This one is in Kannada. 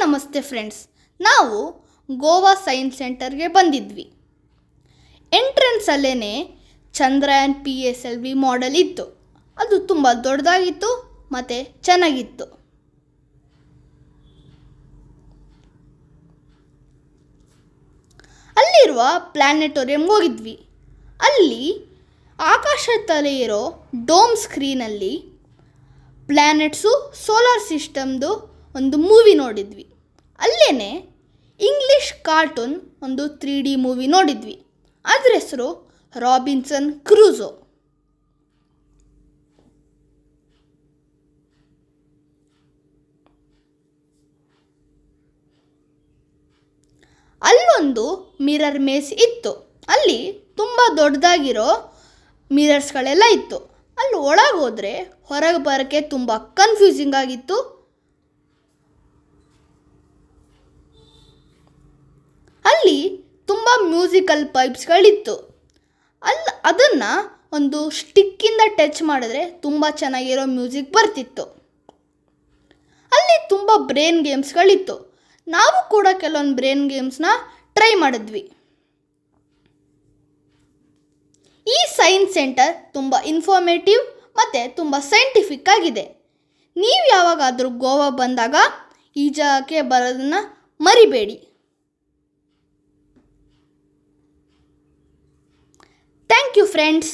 ನಮಸ್ತೆ ಫ್ರೆಂಡ್ಸ್. ನಾವು ಗೋವಾ ಸೈನ್ಸ್ ಸೆಂಟರ್ಗೆ ಬಂದಿದ್ವಿ. ಎಂಟ್ರೆನ್ಸಲ್ಲೇ ಚಂದ್ರಯಾನ್ PSLV ಮಾಡೆಲ್ ಇತ್ತು. ಅದು ತುಂಬ ದೊಡ್ಡದಾಗಿತ್ತು ಮತ್ತು ಚೆನ್ನಾಗಿತ್ತು. ಅಲ್ಲಿರುವ ಪ್ಲಾನೆಟೋರಿಯಂ ಹೋಗಿದ್ವಿ. ಅಲ್ಲಿ ಆಕಾಶದ ತಲೆ ಇರೋ ಡೋಮ್ ಸ್ಕ್ರೀನಲ್ಲಿ ಪ್ಲ್ಯಾನೆಟ್ಸು ಸೋಲಾರ್ ಸಿಸ್ಟಮ್ದು ಒಂದು ಮೂವಿ ನೋಡಿದ್ವಿ. ಅಲ್ಲೇ ಇಂಗ್ಲೀಷ್ ಕಾರ್ಟೂನ್ ಒಂದು 3D ಮೂವಿ ನೋಡಿದ್ವಿ. ಅದರ ಹೆಸರು ರಾಬಿನ್ಸನ್ ಕ್ರೂಸೋ. ಅಲ್ಲೊಂದು ಮಿರರ್ ಮೇಸ್ ಇತ್ತು. ಅಲ್ಲಿ ತುಂಬ ದೊಡ್ಡದಾಗಿರೋ ಮಿರರ್ಸ್ಗಳೆಲ್ಲ ಇತ್ತು. ಅಲ್ಲಿ ಒಳಗೆ ಹೋದರೆ ಹೊರಗೆ ಬರೋಕ್ಕೆ ತುಂಬ ಕನ್ಫ್ಯೂಸಿಂಗ್ ಆಗಿತ್ತು. ಅಲ್ಲಿ ತುಂಬ ಮ್ಯೂಸಿಕಲ್ ಪೈಪ್ಸ್ಗಳಿತ್ತು. ಅದನ್ನು ಒಂದು ಸ್ಟಿಕ್ಕಿಂದ ಟಚ್ ಮಾಡಿದ್ರೆ ತುಂಬ ಚೆನ್ನಾಗಿರೋ ಮ್ಯೂಸಿಕ್ ಬರ್ತಿತ್ತು. ಅಲ್ಲಿ ತುಂಬ ಬ್ರೇನ್ ಗೇಮ್ಸ್ಗಳಿತ್ತು. ನಾವು ಕೂಡ ಕೆಲವೊಂದು ಬ್ರೇನ್ ಗೇಮ್ಸ್ನ ಟ್ರೈ ಮಾಡಿದ್ವಿ. ಈ ಸೈನ್ಸ್ ಸೆಂಟರ್ ತುಂಬ ಇನ್ಫಾರ್ಮೇಟಿವ್ ಮತ್ತು ತುಂಬ ಸೈಂಟಿಫಿಕ್ ಆಗಿದೆ. ನೀವು ಯಾವಾಗಾದರೂ ಗೋವಾ ಬಂದಾಗ ಈ ಜಾಗಕ್ಕೆ ಬರೋದನ್ನು ಮರಿಬೇಡಿ. Thank you friends.